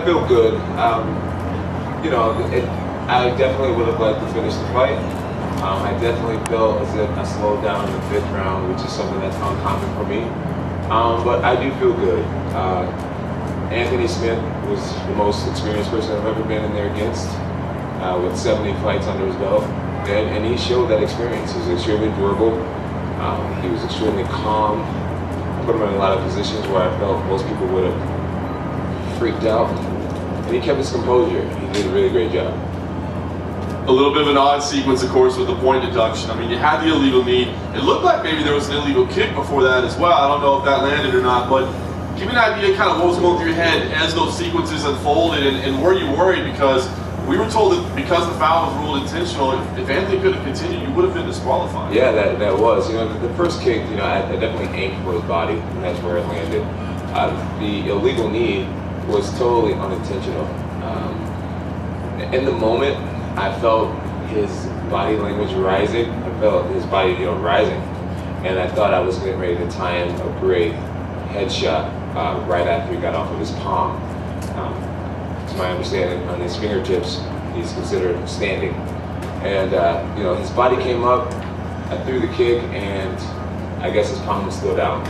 I feel good. I definitely would have liked to finish the fight. I definitely felt as if I slowed down in the 5th round, which is something that's uncommon for me. But I do feel good. Anthony Smith was the most experienced person I've ever been in there against, with 70 fights under his belt. And he showed that experience. He was extremely durable. He was extremely calm. Put him in a lot of positions where I felt most people would have freaked out. And he kept his composure. He did a really great job. A little bit of an odd sequence, of course, with the point deduction. I mean, you had the illegal knee. It looked like maybe there was an illegal kick before that as well. I don't know if that landed or not, but give me an idea kind of what was going through your head as those sequences unfolded, and were you worried? Because we were told that because the foul was ruled intentional, if Anthony could have continued, you would have been disqualified. Yeah, that was. The first kick, I definitely aimed for his body, and that's where it landed. The illegal knee was totally unintentional. In the moment, I felt his body language rising. I felt his body, rising, and I thought I was getting ready to time a great headshot right after he got off of his palm. To my understanding, on his fingertips, he's considered standing. And his body came up. I threw the kick, and I guess his palm was still down.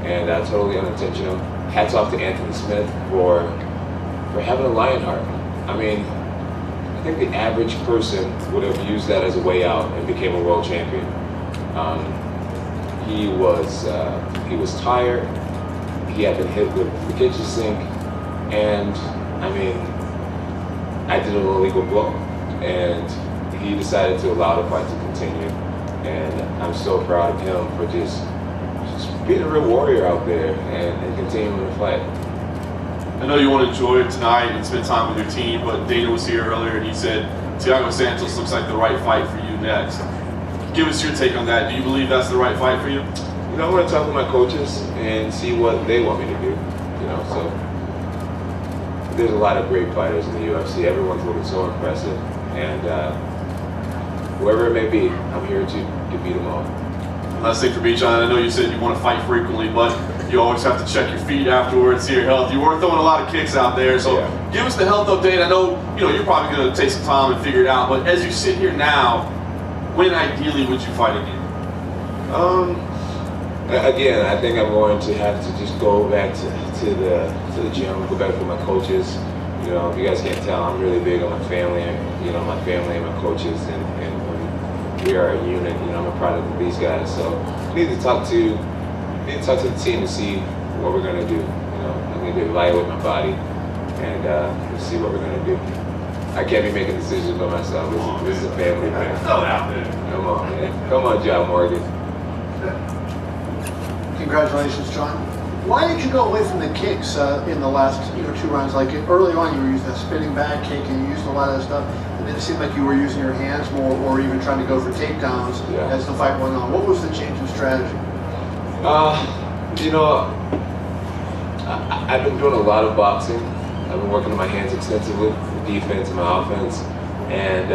And totally unintentional. Hats off to Anthony Smith for having a lion heart. I mean, I think the average person would have used that as a way out and became a world champion. He was tired. He had been hit with the kitchen sink, and I mean, I did an illegal blow, and he decided to allow the fight to continue. And I'm so proud of him for just being a real warrior out there and continuing to fight. I know you want to enjoy it tonight and spend time with your team, but Dana was here earlier and he said Thiago Santos looks like the right fight for you next. Give us your take on that. Do you believe that's the right fight for you? I want to talk to my coaches and see what they want me to do. So there's a lot of great fighters in the UFC. Everyone's looking so impressive, and whoever it may be, I'm here to beat them all. Last thing for me, John, I know you said you want to fight frequently, but you always have to check your feet afterwards, see your health. You were throwing a lot of kicks out there, so give us the health update. I know you're probably going to take some time and figure it out, but as you sit here now, when ideally would you fight again? Again, I think I'm going to have to just go back to the gym, go back with my coaches. If you guys can't tell, I'm really big on my family, my family and my coaches, and we are a unit. I'm a product of these guys, so I need to talk to the team to see what we're gonna do. I need to evaluate my body and see what we're gonna do. I can't be making decisions by myself. This is a family thing. Come on, man. Come on, John Morgan. Congratulations, John. Why did you go away from the kicks in the last 2 rounds? Like early on, you were using that spinning back kick, and you used a lot of that stuff. And then it seemed like you were using your hands more, or even trying to go for takedowns as the fight went on. What was the change in strategy? I've been doing a lot of boxing. I've been working on my hands extensively, the defense and my offense, and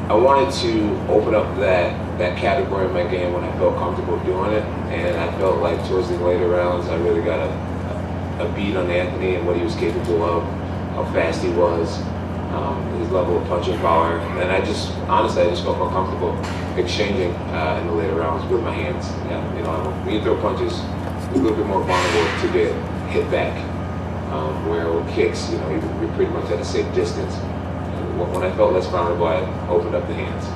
I wanted to open up that category in my game when I felt comfortable doing it, and I felt like towards the later rounds I really got a beat on Anthony and what he was capable of, how fast he was, his level of punching power, and honestly I just felt more comfortable exchanging in the later rounds with my hands. When you throw punches, it's a little bit more vulnerable to get hit back, where with kicks, you're pretty much at a safe distance. When I felt less vulnerable, I opened up the hands.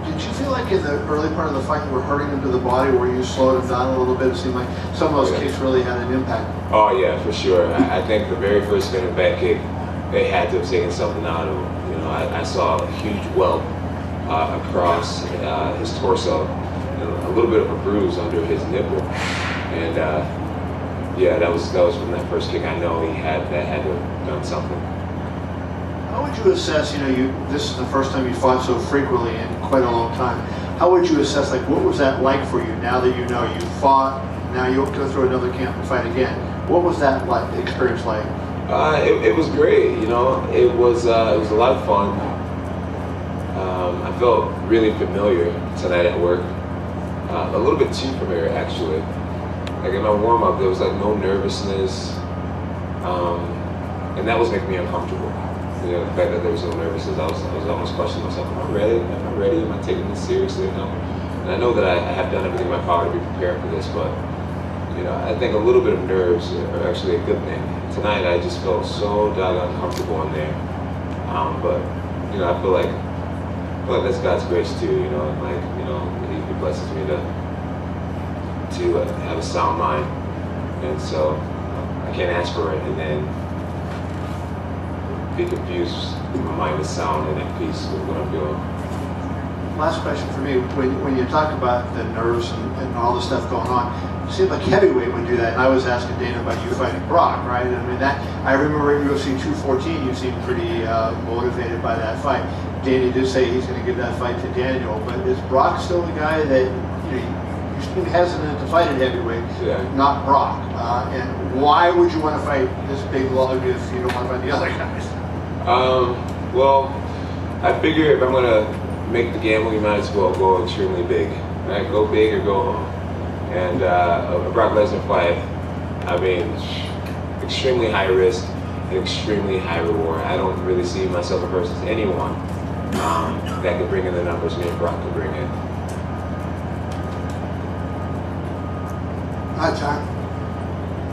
Did you feel like in the early part of the fight you were hurting him to the body, where you slowed him down a little bit? It seemed like some of those kicks really had an impact. Oh yeah, for sure. I think the very first spinning back kick, they had to have taken something out of him. I saw a huge welt across his torso, a little bit of a bruise under his nipple, and that was from that first kick. I know that had to have done something. How would you assess, this is the first time you fought so frequently in quite a long time. How would you assess, what was that like for you now that you fought, now you'll go through another camp and fight again? What was that experience like? It was great, it was a lot of fun. I felt really familiar tonight at work, a little bit too familiar actually. Like in my warm-up, there was no nervousness. and that was making me uncomfortable. You know, the fact that there was no nervousness, I was almost questioning myself, am I ready? Am I ready? Am I taking this seriously? You know? And I know that I have done everything in my power to be prepared for this, but you know, I think a little bit of nerves are actually a good thing. Tonight I just felt so doggone comfortable in there. But you know, I feel like that's God's grace too. You know, and like you know, He blesses me to have a sound mind, and so I can't ask for it and then be confused. My mind is sound and at peace with what I'm doing. Last question for me. When you talk about the nerves and all the stuff going on, it seems like heavyweight would do that. And I was asking Dana about you fighting Brock, right? I mean, I remember in UFC 214, you seemed pretty motivated by that fight. Dana did say he's going to give that fight to Daniel, but is Brock still the guy that you seem hesitant to fight at heavyweight, not Brock? And why would you want to fight this big lug if you don't want to fight the other guys? Well, I figure if I'm going to make the gamble, you might as well go extremely big. Right? Go big or go home. And a Brock Lesnar fight, I mean, extremely high risk and extremely high reward. I don't really see myself versus anyone that could bring in the numbers me and Brock could bring in. Hi, John.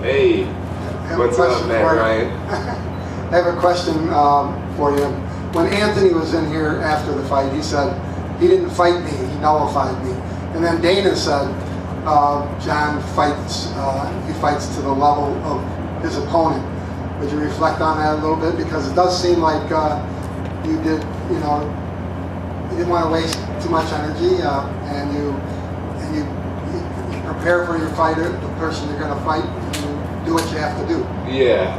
Hey, what's up, Matt Ryan? I have a question for you. When Anthony was in here after the fight, he said he didn't fight me, he nullified me. And then Dana said John fights, he fights to the level of his opponent. Would you reflect on that a little bit? Because it does seem like you did, you didn't want to waste too much energy, and you prepare for your fighter, the person you're going to fight, and you do what you have to do. Yeah,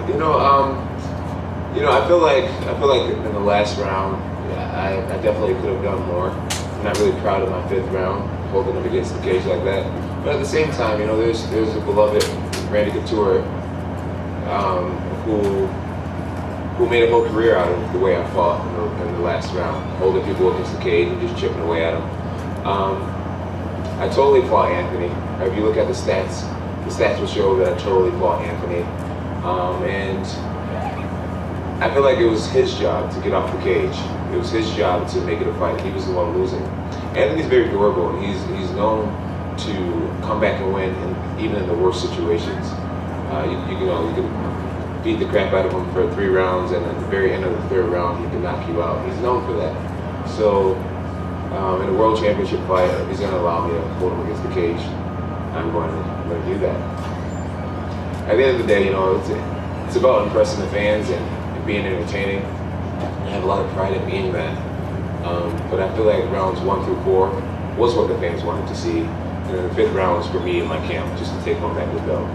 I feel like in the last round, I definitely could have done more. I'm not really proud of my fifth round, holding him against the cage like that. But at the same time, there's a beloved Randy Couture who made a whole career out of the way I fought in the last round, holding people against the cage and just chipping away at them. I totally fought Anthony. If you look at the stats will show that I totally fought Anthony. And I feel like it was his job to get off the cage. It was his job to make it a fight. He was the one losing. Anthony's very durable, and he's known to come back and win, even in the worst situations. You can beat the crap out of him for 3 rounds, and at the very end of the 3rd round, he can knock you out. He's known for that. So in a world championship fight, if he's going to allow me to hold him against the cage, I'm going to do that. At the end of the day, it's about impressing the fans and being entertaining. I have a lot of pride in being that. But I feel like rounds 1 through 4 was what the fans wanted to see. And then the 5th round was for me and my camp, just to take home back the belt.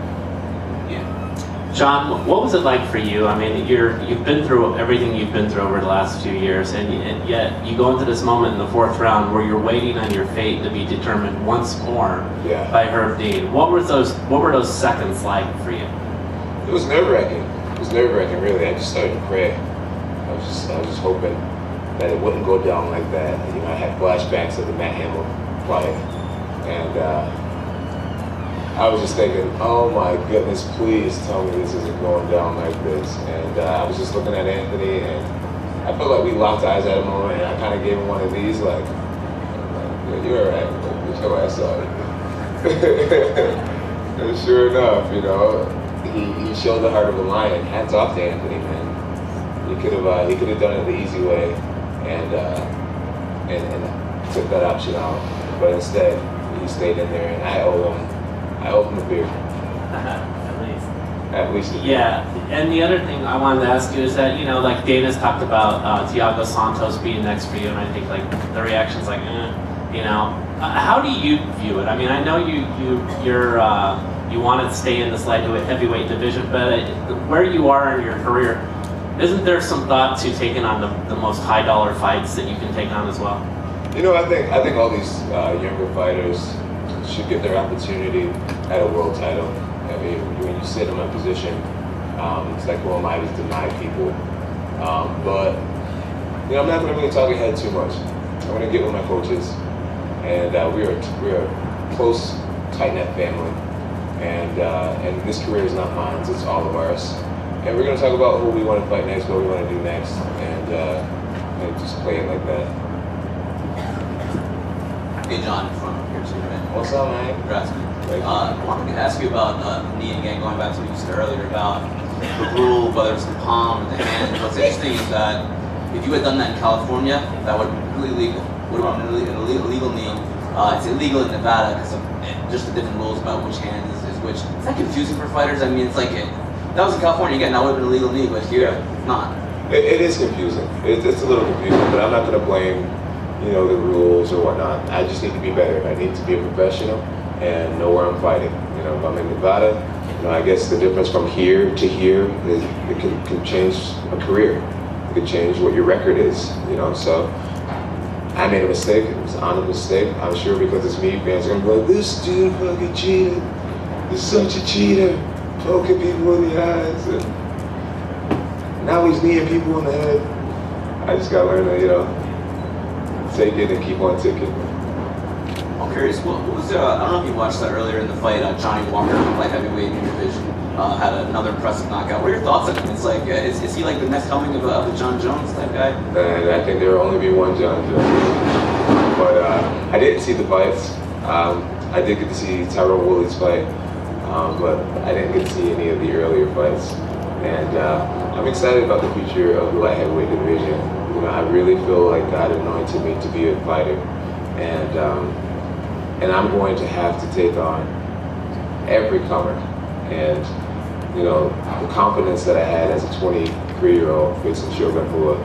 John, what was it like for you? I mean, you've been through everything you've been through over the last few years, and yet you go into this moment in the 4th round where you're waiting on your fate to be determined once more by Herb Dean. What were those seconds like for you? It was nerve-wracking. It was nerve-wracking, really. I just started to pray. I was just hoping that it wouldn't go down like that. I had flashbacks of the Matt Hamill fight, and I was just thinking, oh my goodness, please tell me this isn't going down like this. And I was just looking at Anthony, and I felt like we locked eyes at a moment, and I kind of gave him one of these, like you're all right, get your ass up. And sure enough, he showed the heart of a lion. Hats off to Anthony, man. He could have done it the easy way, and took that option out. But instead, he stayed in there, and I owe him a beer. At least. Yeah, and the other thing I wanted to ask you is that, like Dana's talked about Thiago Santos being next for you, and I think like the reaction's like, how do you view it? I mean, I know you want to stay in this light heavyweight division, but where you are in your career, isn't there some thought to taking on the most high dollar fights that you can take on as well? I think all these younger fighters should get their opportunity at a world title. I mean, when you sit in my position, it's like, who am I to deny people? But I'm not going to really talk ahead too much. I'm going to get with my coaches, and we're a close, tight-knit family, and this career is not mine; it's all of ours. And we're going to talk about who we want to fight next, what we want to do next, and just play it like that. Hey John, from here too, man. What's up, man? Congrats, man. Thank you. I wanted to ask you about the knee again, going back to what you said earlier about the rule, whether it's the palm or the hand. What's interesting is that if you had done that in California, that would have been completely legal. Would have been an illegal knee. It's illegal in Nevada because of just the different rules about which hand is which. Is that confusing for fighters? I mean, it's like that was in California again. That would have been a legal knee, but here, not. It is confusing. It's a little confusing, but I'm not going to blame, the rules or whatnot. I just need to be better. I need to be a professional and know where I'm fighting. If I'm in Nevada, I guess the difference from here to here is it can change a career. It can change what your record is. So I made a mistake. It was an honest mistake. I'm sure because it's me, fans are gonna be like, this dude fucking cheated. He's such a cheater, poking people in the eyes, and now he's kneeing people in the head. I just gotta learn to, take it and keep on ticking. I'm curious, what was I don't know if you watched that earlier in the fight, Johnny Walker, light heavyweight in your division, had another impressive knockout. What are your thoughts on him? It's like, is he like the next coming of the Jon Jones type guy? And I think there will only be one Jon Jones. But I didn't see the fights. I did get to see Tyrone Woodley's fight, but I didn't get to see any of the earlier fights. And I'm excited about the future of the light heavyweight division. I really feel like God anointed me to be a fighter, and I'm going to have to take on every comer. And the confidence that I had as a 23-year-old facing Shogun Rua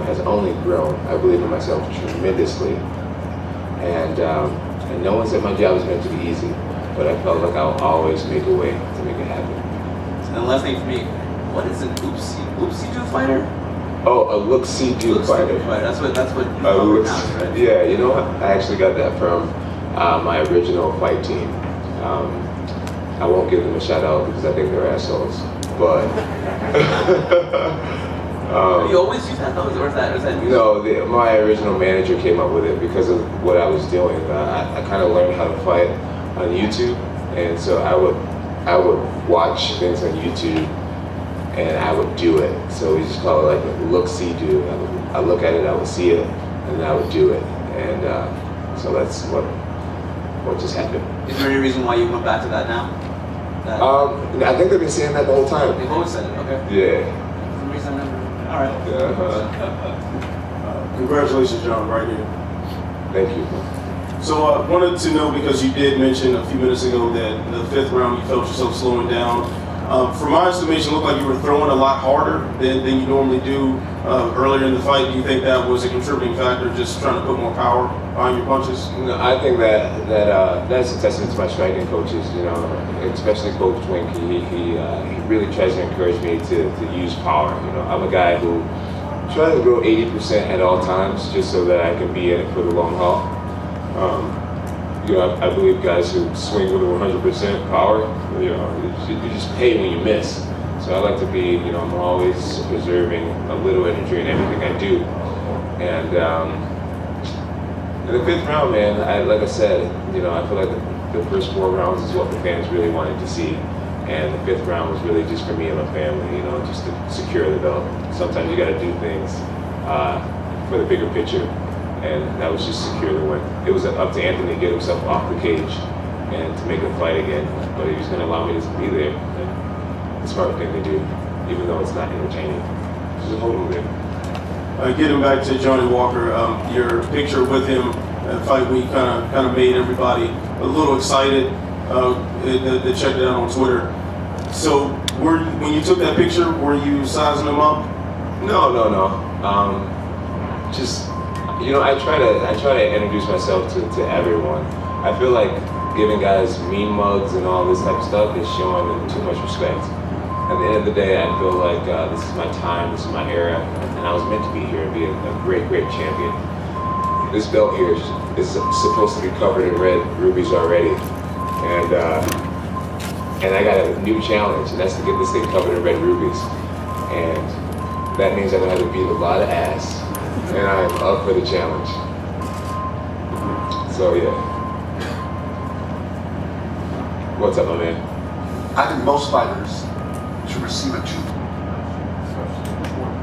has only grown. I believe in myself tremendously, and no one said my job was meant to be easy, but I felt like I'll always make a way to make it happen. And the last thing for me, what is an oopsie-do fighter? Oh, a look-see-do fighter. That's what you pronounce, right? Yeah, I actually got that from my original fight team. I won't give them a shout out because I think they're assholes. But you always use that though, or is that new? No, my original manager came up with it because of what I was doing. I kind of learned how to fight on YouTube, and so I would watch things on YouTube and I would do it. So we just call it like a look-see-do. I look at it, I would see it, and I would do it. And so that's what just happened. Is there any reason why you went back to that now? I think they've been saying that the whole time. They've always said it, okay. Yeah. For some reason I never. All right. Yeah. Congratulations, John, right here. Thank you. So I wanted to know, because you did mention a few minutes ago that the 5th round you felt yourself slowing down. From my estimation, it looked like you were throwing a lot harder than you normally do earlier in the fight. Do you think that was a contributing factor, just trying to put more power behind your punches? No, I think that's a testament to my striking coaches, especially Coach Twink. He really tries to encourage me to use power. I'm a guy who tries to go 80% at all times just so that I can be in it for the long haul. I believe guys who swing with 100% power, you just pay when you miss. So I like to be, I'm always preserving a little energy in everything I do. And in the 5th round, man, like I said, I feel like the first 4 rounds is what the fans really wanted to see. And the 5th round was really just for me and my family, just to secure the belt. Sometimes you got to do things for the bigger picture. And that was just secure the win. It was up to Anthony to get himself off the cage and to make a fight again. But he was going to allow me to be there. And the smart thing to do, even though it's not entertaining. Just hold him there. Getting back to Johnny Walker, your picture with him at Fight Week kind of made everybody a little excited. They checked it out on Twitter. So when you took that picture, were you sizing him up? No. I try to introduce myself to everyone. I feel like giving guys mean mugs and all this type of stuff is showing them too much respect. At the end of the day, I feel like this is my time, this is my era, and I was meant to be here and be a great champion. This belt here is supposed to be covered in red rubies already, and I got a new challenge, and that's to get this thing covered in red rubies. And that means I'm gonna have to beat a lot of ass, and I am up for the challenge. So yeah. What's up, my man? I think most fighters should receive a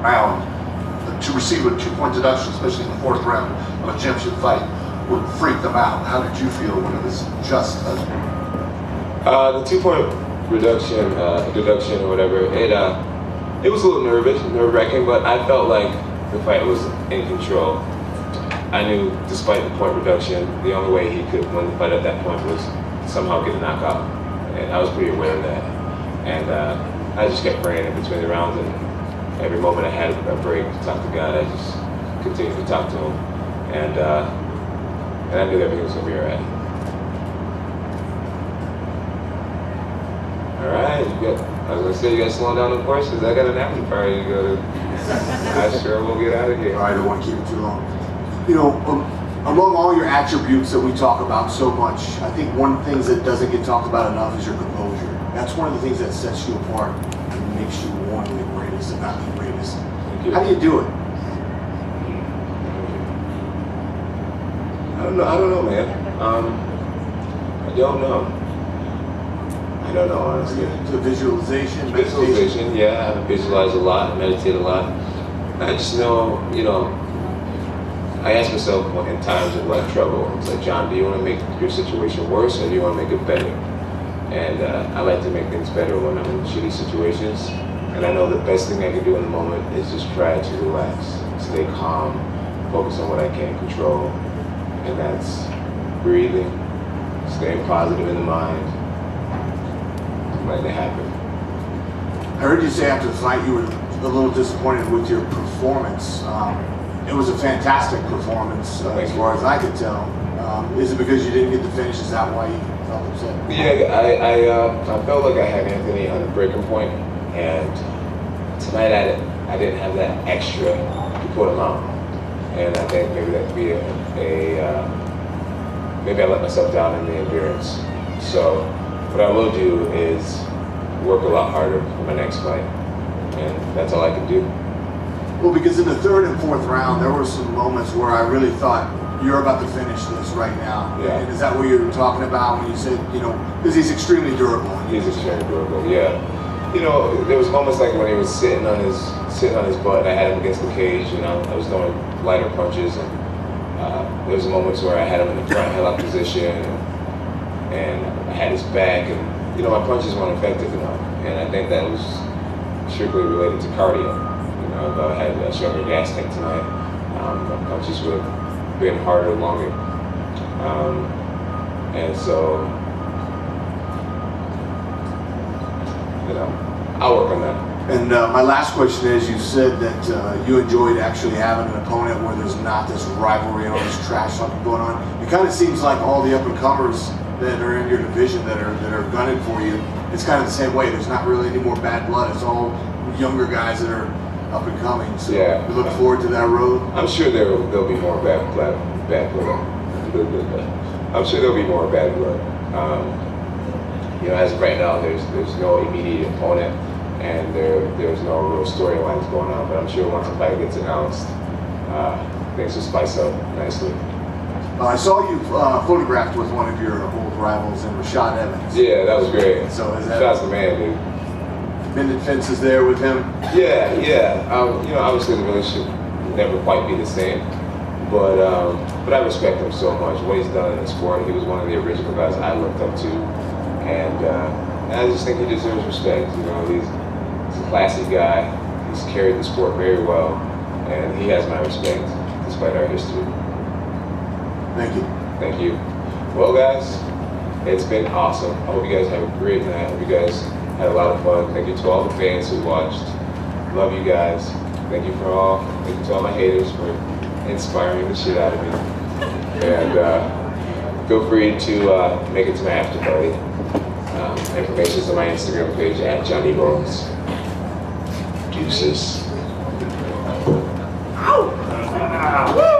round to receive a 2-point deduction, especially in the 4th round of a championship fight, would freak them out. How did you feel when it was just a... The 2-point deduction or whatever, it was a little nerve-wracking, but I felt like the fight was in control. I knew, despite the point reduction, the only way he could win the fight at that point was somehow get a knockout, and I was pretty aware of that. And I just kept praying in between the rounds, and every moment I had a break to talk to God, I just continued to talk to him, and I knew that everything was gonna be all right. All right, I was gonna say, you guys slowing down the course, because I got an after party to go to. I sure will get out of here. All right, I don't want to keep it too long. You know, among all your attributes that we talk about so much, I think one of the things that doesn't get talked about enough is your composure. That's one of the things that sets you apart and makes you one of the greatest, if not the greatest. How do you do it? I don't know, man. I don't know, honestly. The visualization, meditation. Visualization, yeah, I visualize a lot, I meditate a lot. I just know, I ask myself in times of like trouble, it's like, John, do you want to make your situation worse or do you want to make it better? And I like to make things better when I'm in shitty situations. And I know the best thing I can do in the moment is just try to relax, stay calm, focus on what I can control. And that's breathing, staying positive in the mind, letting it happen. I heard you say after the fight you were a little disappointed with your performance. It was a fantastic performance as far as I could tell. Is it because you didn't get the finish? Is that why you felt upset? Yeah, I felt like I had Anthony on the breaking point, and tonight I didn't have that extra to put him out. And I think maybe that could be maybe I let myself down in the endurance. So what I will do is work a lot harder for my next fight, and that's all I can do. Well, because in the 3rd and 4th round, there were some moments where I really thought, you're about to finish this right now. Yeah. And is that what you were talking about when you said, because he's extremely durable. He's extremely durable, yeah. There was moments like when he was sitting on his butt, and I had him against the cage, I was throwing lighter punches, and there was moments where I had him in the front headlock position, and I had his back, and my punches weren't effective enough, and I think that was strictly related to cardio. If I had a stronger gas tank tonight, my punches would have been harder, longer, and so I'll work on that. And my last question is, you said that you enjoyed actually having an opponent where there's not this rivalry and all this trash talking going on. It kind of seems like all the up-and-comers that are in your division that are gunning for you, it's kind of the same way. There's not really any more bad blood. It's all younger guys that are up and coming. So yeah. We look forward to that road. I'm sure there'll be more bad blood. I'm sure there'll be more bad blood. As of right now, there's no immediate opponent, and there's no real storylines going on. But I'm sure once the fight gets announced, things will spice up nicely. I saw you photographed with one of your old rivals, in Rashad Evans. Yeah, that was great. So is that Rashad's the man, dude. Mended fences there with him? Yeah. Obviously the relationship will never quite be the same, but I respect him so much. What he's done in the sport, he was one of the original guys I looked up to, and I just think he deserves respect. He's a classy guy. He's carried the sport very well, and he has my respect despite our history. Thank you. Thank you. Well, guys, it's been awesome. I hope you guys have a great night. I hope you guys had a lot of fun. Thank you to all the fans who watched. Love you guys. Thank you to all my haters for inspiring the shit out of me. And feel free to make it to my after party. Information's on my Instagram page at jonjones. Deuces. Ow!